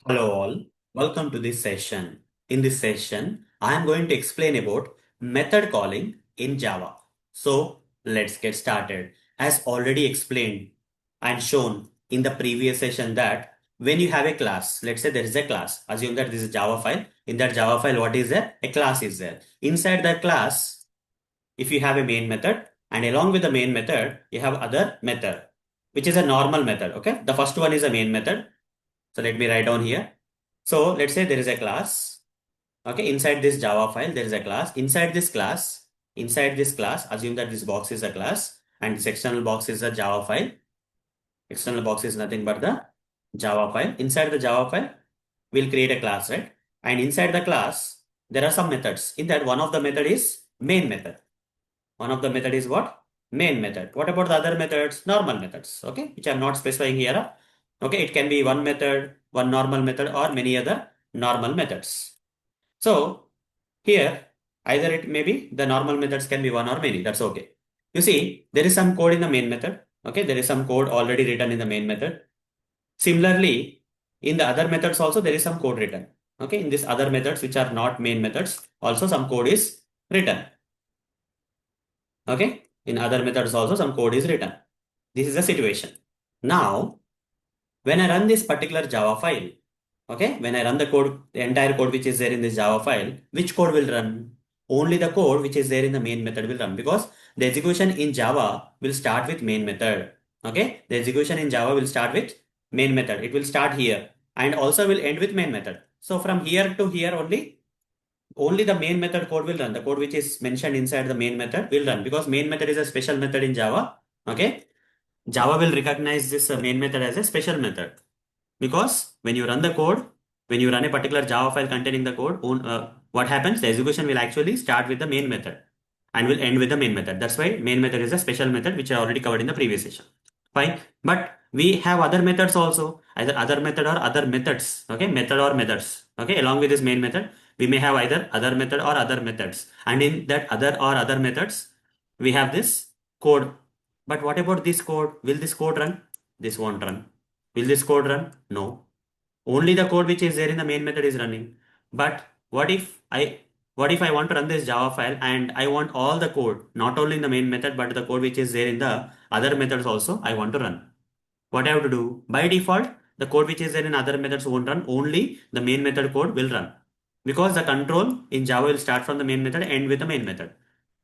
Hello all, welcome to this session. In this session, I am going to explain about method calling in Java. So let's get started. As already explained and shown in the previous session that when you have a class, let's say there is a class, assume that this is a Java file. In that Java file, what is there? A class is there. Inside that class, if you have a main method and along with the main method, you have other method, which is a normal method. Okay. The first one is a main method. So let me write down here. So let's say there is a class. Okay, inside this Java file, there is a class. Inside this class, assume that this box is a class and this external box is a Java file. External box is nothing but the Java file. Inside the Java file, we'll create a class, right? And inside the class, there are some methods. In that, one of the method is main method. One of the method is what? Main method. What about the other methods? Normal methods, okay? Which I'm not specifying here. Okay, it can be one method, one normal method, or many other normal methods. So here, either it may be the normal methods can be one or many. That's okay. You see, there is some code in the main method. Okay, there is some code already written in the main method. Similarly, in the other methods also there is some code written. Okay, in these other methods which are not main methods, also some code is written. Okay, in other methods also some code is written. This is the situation. Now, when I run this particular Java file, okay, when I run the code, the entire code which is there in this Java file, which code will run? Only the code which is there in the main method will run because the execution in Java will start with main method. Okay, the execution in Java will start with main method. It will start here and also will end with main method. So from here to here only the main method code will run. The code which is mentioned inside the main method will run because main method is a special method in Java. Okay, Java will recognize this main method as a special method because when you run the code, when you run a particular Java file containing the code, what happens? The execution will actually start with the main method and will end with the main method. That's why main method is a special method which I already covered in the previous session. Fine. But we have other methods also, either other method or other methods. Okay, method or methods. Okay, along with this main method, we may have either other method or other methods. And in that other or other methods, we have this code. But what about this code? Will this code run? This won't run. Will this code run? No. Only the code which is there in the main method is running. But what if I what if I want to run this Java file and I want all the code, not only in the main method, but the code which is there in the other methods also I want to run. What I have to do? By default, the code which is there in other methods won't run, only the main method code will run. Because the control in Java will start from the main method and end with the main method.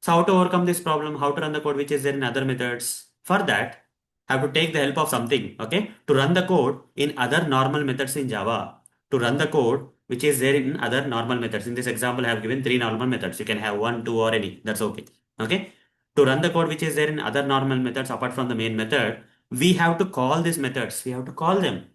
So how to overcome this problem? How to run the code which is there in other methods? For that, have to take the help of something, okay? To run the code in other normal methods in Java. To run the code which is there in other normal methods. In this example, I have given three normal methods. You can have one, two, or any. That's okay. Okay? To run the code which is there in other normal methods apart from the main method, we have to call these methods. We have to call them.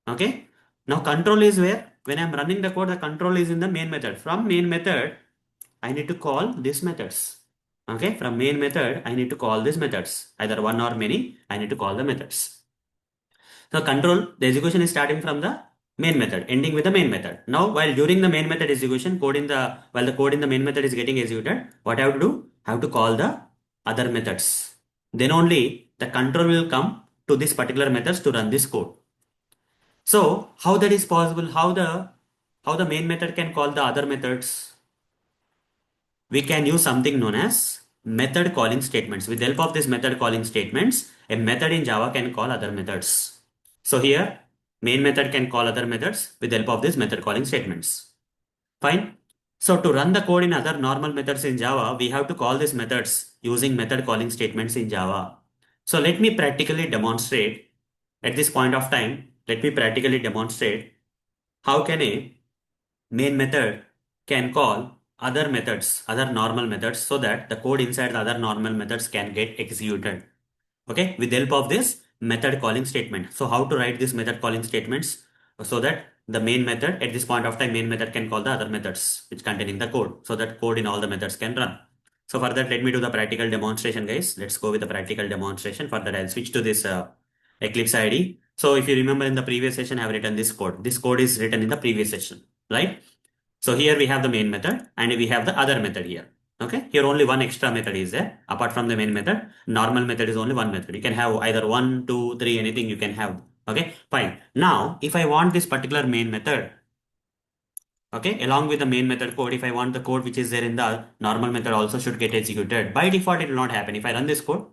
Okay? Now control is where? When I'm running the code, the control is in the main method. From main method, I need to call these methods. Okay, from main method, I need to call these methods. Either one or many, I need to call the methods. So control, the execution is starting from the main method, ending with the main method. Now, while during the main method execution, while the code in the main method is getting executed, what I have to do? I have to call the other methods. Then only the control will come to this particular methods to run this code. So how that is possible? How the main method can call the other methods? We can use something known as method calling statements. With the help of this method calling statements, a method in Java can call other methods. So here, main method can call other methods with the help of these method calling statements. Fine. So to run the code in other normal methods in Java, we have to call these methods using method calling statements in Java. So let me practically demonstrate at this point of time. Let me practically demonstrate how can a main method can call other methods, other normal methods, so that the code inside the other normal methods can get executed. Okay, with the help of this method calling statement. So how to write these method calling statements so that the main method at this point of time, main method can call the other methods which containing the code, so that code in all the methods can run. So for that, let me do the practical demonstration, guys. Let's go with the practical demonstration. For that, I'll switch to this Eclipse IDE. So if you remember in the previous session, I have written this code. This code is written in the previous session, right? So here we have the main method and we have the other method here. Okay, here only one extra method is there apart from the main method. Normal method is only one method. You can have either one, two, three, anything you can have. Okay, fine. Now, if I want this particular main method, okay, along with the main method code, if I want the code which is there in the normal method also should get executed. By default, it will not happen. If I run this code,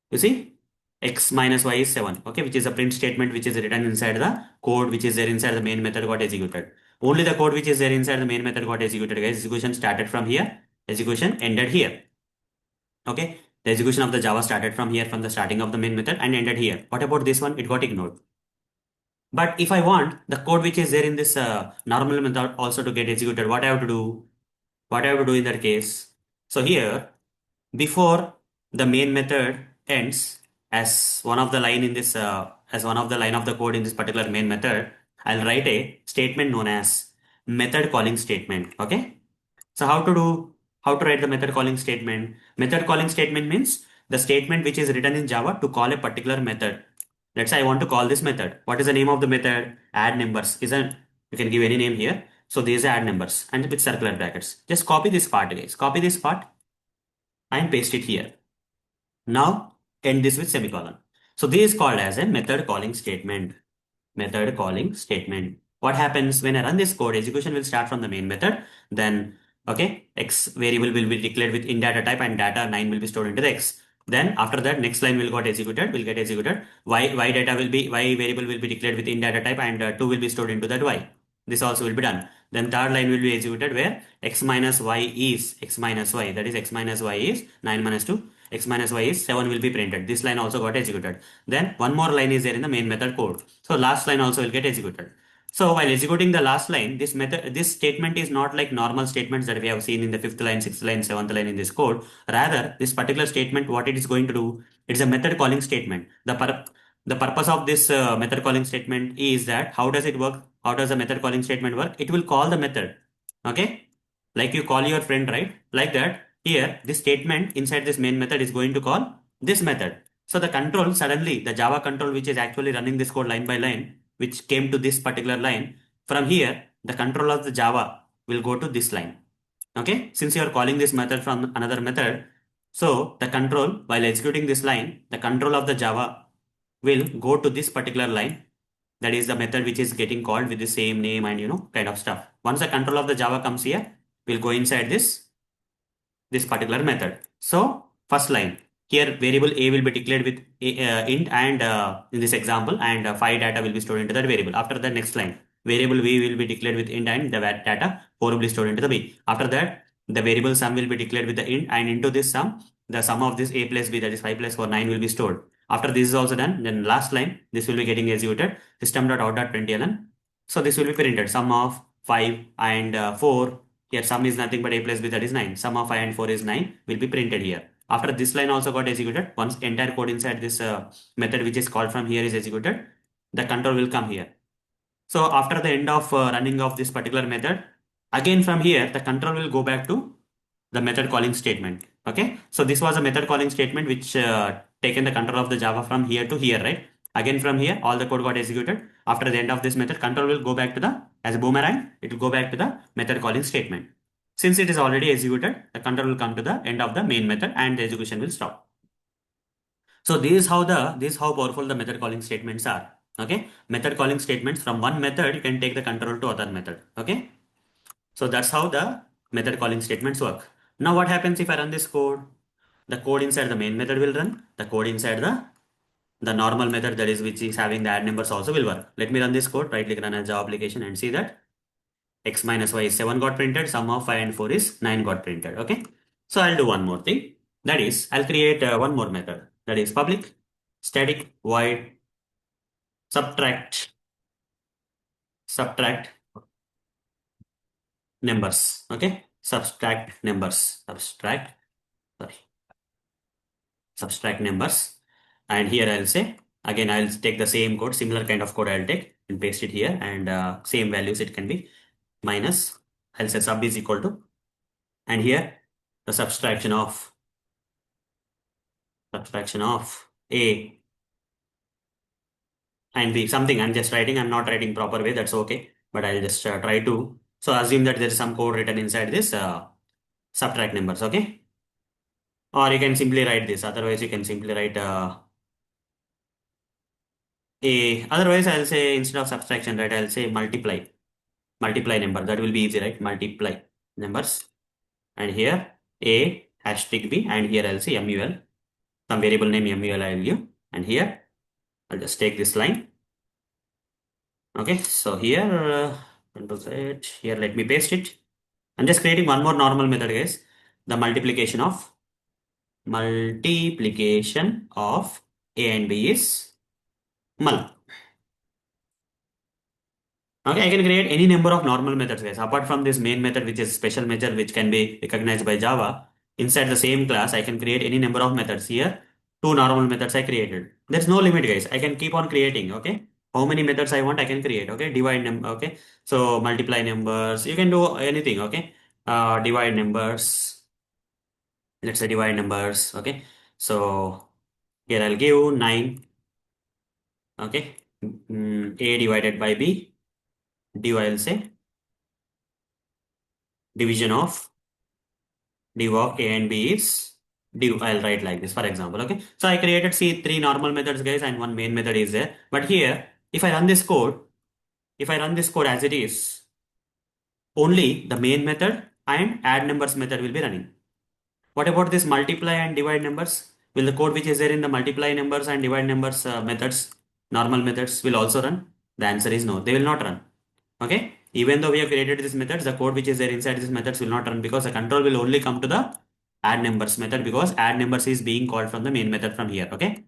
you see, x minus y is 7, okay, which is a print statement which is written inside the code which is there inside the main method got executed. Only the code which is there inside the main method got executed, guys. Execution started from here, execution ended here. Okay, the execution of the Java started from here, from the starting of the main method and ended here. What about this one? It got ignored. But if I want the code which is there in this normal method also to get executed, what I have to do? What I have to do in that case? So here, before the main method ends as one of the line in this as one of the line of the code in this particular main method, I'll write a statement known as method calling statement. Okay. So how to write the method calling statement? Method calling statement means the statement which is written in Java to call a particular method. Let's say I want to call this method. What is the name of the method? Add numbers. Isn't you can give any name here. So these are add numbers and with circular brackets. Just copy this part, guys. Copy this part and paste it here. Now end this with semicolon. So this is called as a method calling statement. Method calling statement. What happens when I run this code? Execution will start from the main method. Then, okay, x variable will be declared with in data type and data 9 will be stored into the x. Then after that, next line will get executed. Y data will be, y variable will be declared with in data type and 2 will be stored into that y. This also will be done. Then third line will be executed where x minus y is x minus y. That is x minus y is 9 minus 2. X minus y is 7 will be printed. This line also got executed. Then one more line is there in the main method code. So last line also will get executed. So while executing the last line, this statement is not like normal statements that we have seen in the fifth line, sixth line, seventh line in this code. Rather, this particular statement, what it is going to do, it's a method calling statement. The purpose of this method calling statement is that how does it work? How does the method calling statement work? It will call the method. Okay, like you call your friend, right? Like that. Here, this statement inside this main method is going to call this method. So the control suddenly, the Java control which is actually running this code line by line, which came to this particular line, from here, the control of the Java will go to this line. Okay, since you are calling this method from another method, so the control while executing this line, the control of the Java will go to this particular line. That is the method which is getting called with the same name and kind of stuff. Once the control of the Java comes here, we'll go inside this particular method. So first line here variable a will be declared with int and in this example and 5 data will be stored into that variable. After the next line variable v will be declared with int and the data 4 will be stored into the b. After that the variable sum will be declared with the int and into this sum the sum of this a plus b, that is 5 plus 4 9 will be stored. After this is also done, then last line this will be getting executed System.out.println. So this will be printed sum of 5 and 4. Here sum is nothing but a plus b, that is 9. Sum of 5 and 4 is 9 will be printed here. After this line also got executed, once entire code inside this method which is called from here is executed, the control will come here. So after the end of running of this particular method, again from here the control will go back to the method calling statement. Okay, so this was a method calling statement which taken the control of the Java from here to here, right? Again from here all the code got executed. After the end of this method, control will go back to the, as a boomerang, it will go back to the method calling statement. Since it is already executed, the control will come to the end of the main method and the execution will stop. So this is how powerful the method calling statements are. Okay, method calling statements from one method you can take the control to other method. Okay, so that's how the method calling statements work. Now what happens if I run this code? The code inside the main method will run. The code inside the normal method, that is which is having the add numbers, also will work. Let me run this code. Right click, run as Java application and see that x minus y is 7 got printed. Sum of 5 and 4 is 9 got printed. Okay. So I'll do one more thing. That is I'll create one more method. That is public static void subtract numbers. Okay. Sorry, subtract numbers. And here I'll say, again, I'll take the same code, similar kind of code I'll take and paste it here, and same values it can be minus, I'll say sub is equal to, and here the subtraction of A and B, something I'm just writing, I'm not writing proper way, that's okay, but I'll just try to, so assume that there is some code written inside this subtract numbers, okay? Or you can simply write this, otherwise you can simply write Otherwise I'll say instead of subtraction, right, I'll say multiply number. That will be easy, right? Multiply numbers. And here a hashtag b, and here I'll say mul, some variable name mul I'll give, and here I'll just take this line. Okay, so here control Z, here let me paste it. I'm just creating one more normal method, guys. The multiplication of a and b is mul. Okay, I can create any number of normal methods, guys. Apart from this main method, which is special method, which can be recognized by Java, inside the same class, I can create any number of methods. Here, two normal methods I created. There's no limit, guys. I can keep on creating, okay? How many methods I want, I can create, okay? Divide number, okay? So, multiply numbers. You can do anything, okay? Divide numbers. Let's say divide numbers, okay? So, here I'll give 9, okay? A divided by B. I'll say division of div of a and b is div. I'll write like this, for example. Okay, so I created, see, three normal methods, guys, and one main method is there. But here, if I run this code as it is, only the main method and add numbers method will be running. What about this multiply and divide numbers? Will the code which is there in the multiply numbers and divide numbers methods, normal methods, will also run? The answer is no, they will not run. Okay, even though we have created these methods, the code which is there inside these methods will not run, because the control will only come to the add numbers method, because add numbers is being called from the main method from here. Okay,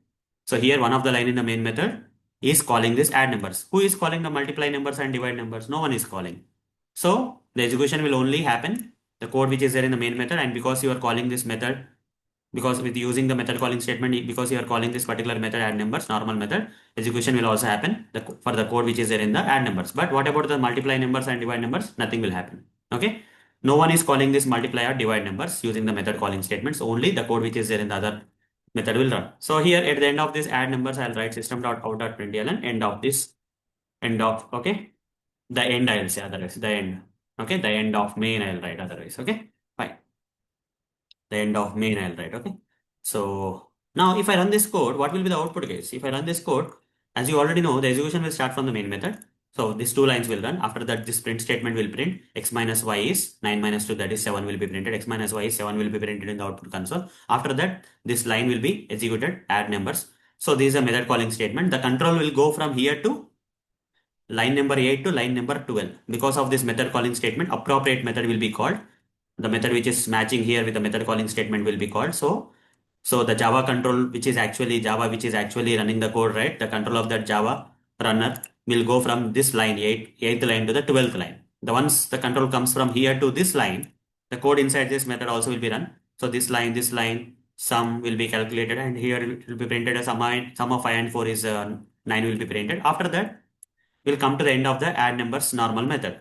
so here one of the line in the main method is calling this add numbers. Who is calling the multiply numbers and divide numbers? No one is calling. So the execution will only happen the code which is there in the main method, and because you are calling this method, because with using the method calling statement, because you are calling this particular method add numbers, normal method, execution will also happen for the code which is there in the add numbers. But what about the multiply numbers and divide numbers? Nothing will happen. Okay, no one is calling this multiply or divide numbers using the method calling statements. Only the code which is there in the other method will run. So here at the end of this add numbers, I'll write system.out.println end of this, end of, okay, the end I'll say, otherwise the end. Okay, the end of main I'll write, otherwise. Okay, fine, the end of main I'll write. Okay, so now if I run this code, what will be the output, guys? If I run this code, as you already know, the execution will start from the main method. So these two lines will run. After that, this print statement will print x minus y is 9 minus 2, that is 7, will be printed. X minus y is 7 will be printed in the output console. After that, this line will be executed, add numbers. So this is a method calling statement. The control will go from here to line number 8 to line number 12. Because of this method calling statement, appropriate method will be called. The method which is matching here with the method calling statement will be called. So the Java control, which is actually Java, which is actually running the code, right? The control of that Java runner will go from this line, 8th line to the 12th line. The once the control comes from here to this line, the code inside this method also will be run. So this line, sum will be calculated, and here it will be printed as sum of 5 and 4 is 9 will be printed. After that, we'll come to the end of the add numbers normal method.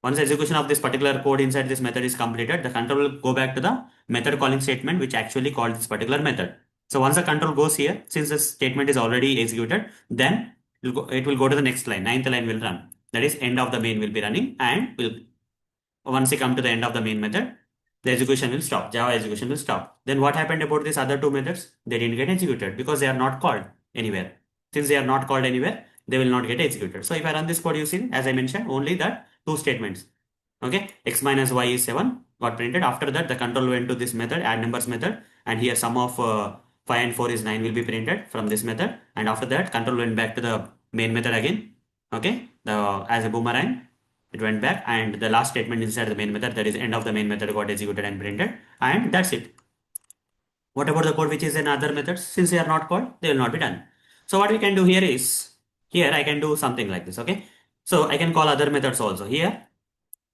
Once execution of this particular code inside this method is completed, the control will go back to the method calling statement which actually called this particular method. So once the control goes here, since the statement is already executed, then it will go to the next line, ninth line will run. That is end of the main will be running, and will, once you come to the end of the main method, the execution will stop. Java execution will stop. Then what happened about these other two methods? They didn't get executed because they are not called anywhere. Since they are not called anywhere, they will not get executed. So if I run this code, you see, as I mentioned, only the two statements. Okay, x minus y is 7 got printed. After that, the control went to this method, add numbers method, and here sum of 5 and 4 is 9 will be printed from this method. And after that, control went back to the main method again. Okay, as a boomerang, it went back, and the last statement inside the main method, that is end of the main method, got executed and printed, and that's it. What about the code which is in other methods? Since they are not called, they will not be done. So what we can do here is, here I can do something like this. Okay, so I can call other methods also. Here,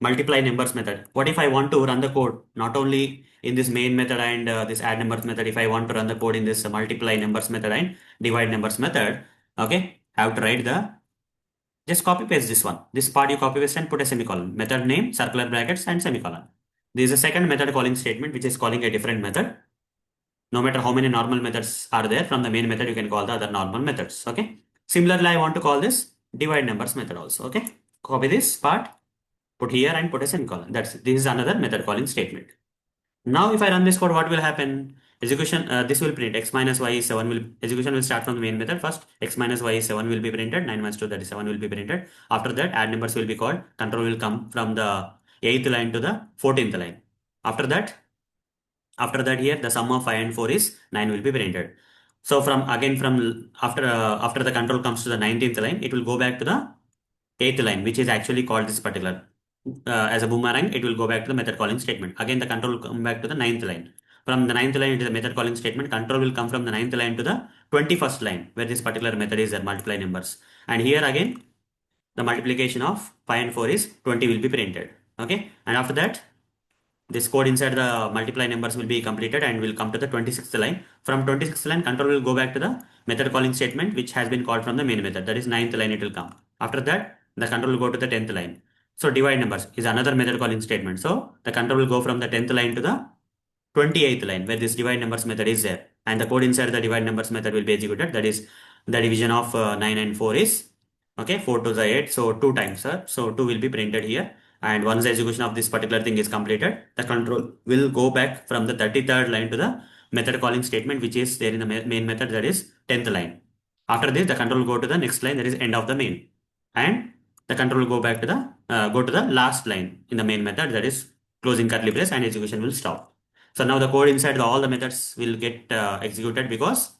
multiply numbers method. What if I want to run the code not only in this main method and this add numbers method? If I want to run the code in this multiply numbers method and divide numbers method, okay, I have to write the, just copy paste this one. This part you copy paste and put a semicolon. Method name, circular brackets, and semicolon. This is a second method calling statement which is calling a different method. No matter how many normal methods are there, from the main method you can call the other normal methods. Okay. Similarly, I want to call this divide numbers method also. Okay. Copy this part, put here and put a semicolon. This is another method calling statement. Now if I run this code, what will happen? execution, this will print x minus y is 7 will, execution will start from the main method. First, x minus y is 7 will be printed, 9 minus 2 that is 7 will be printed. After that, add numbers will be called, control will come from the 8th line to the 14th line. After that, here the sum of 5 and 4 is 9 will be printed. So from again from after the control comes to the 19th line, it will go back to the 8th line, which is actually called this particular as a boomerang. It will go back to the method calling statement. Again the control will come back to the 9th line. From the 9th line, it is the method calling statement. Control will come from the 9th line to the 21st line, where this particular method is there, multiply numbers. And here again the multiplication of 5 and 4 is 20 will be printed. Okay, and after that this code inside the multiply numbers will be completed and will come to the 26th line. From 26th line, control will go back to the method calling statement which has been called from the main method. That is 9th line it will come. After that, the control will go to the 10th line. So divide numbers is another method calling statement. So the control will go from the 10th line to the 28th line where this divide numbers method is there. And the code inside the divide numbers method will be executed. That is the division of 9 and 4 is, okay, 4 to the 8. So 2 times, sir. So 2 will be printed here. And once the execution of this particular thing is completed, the control will go back from the 33rd line to the method calling statement, which is there in the main method, that is 10th line. After this, the control will go to the next line, that is end of the main. And the control will go back to the, go to the last line in the main method, that is closing curly brace, and execution will stop. So now the code inside all the methods will get executed because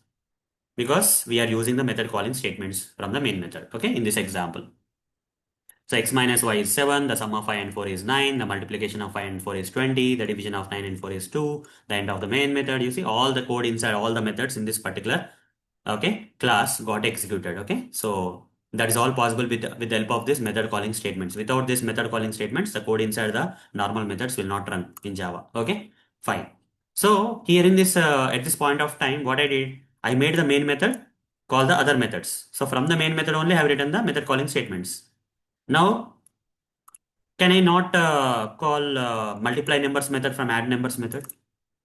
we are using the method calling statements from the main method. Okay, in this example. So x minus y is 7, the sum of 5 and 4 is 9, the multiplication of 5 and 4 is 20, the division of 9 and 4 is 2, the end of the main method. You see all the code inside all the methods in this particular, okay, class got executed. Okay, so that is all possible with the help of this method calling statements. Without this method calling statements, the code inside the normal methods will not run in Java. Okay, fine. So here in this at this point of time, what I did, I made the main method call the other methods. So from the main method only I have written the method calling statements. Now, can I not call multiply numbers method from add numbers method?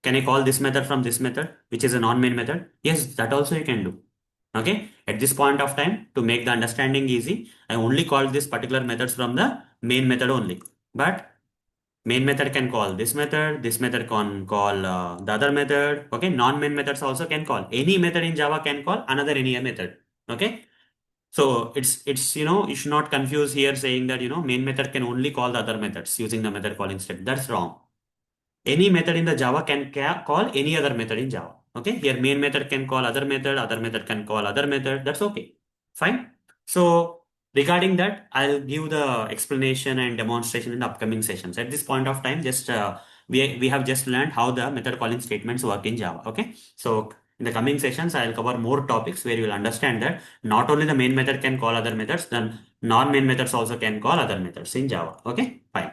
Can I call this method from this method, which is a non-main method? Yes, that also you can do. Okay, at this point of time, to make the understanding easy, I only call this particular methods from the main method only. But main method can call this method can call the other method. Okay, non-main methods also can call. Any method in Java can call another any method. Okay, so it's you should not confuse here saying that main method can only call the other methods using the method calling step. That's wrong. Any method in the Java can call any other method in Java. Okay, here main method can call other method can call other method. That's okay. Fine. So regarding that, I'll give the explanation and demonstration in the upcoming sessions. At this point of time, just we have just learned how the method calling statements work in Java. Okay, so in the coming sessions, I'll cover more topics where you will understand that not only the main method can call other methods, then non-main methods also can call other methods in Java. Okay, fine.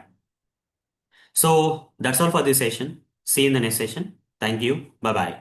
So that's all for this session. See you in the next session. Thank you. Bye bye.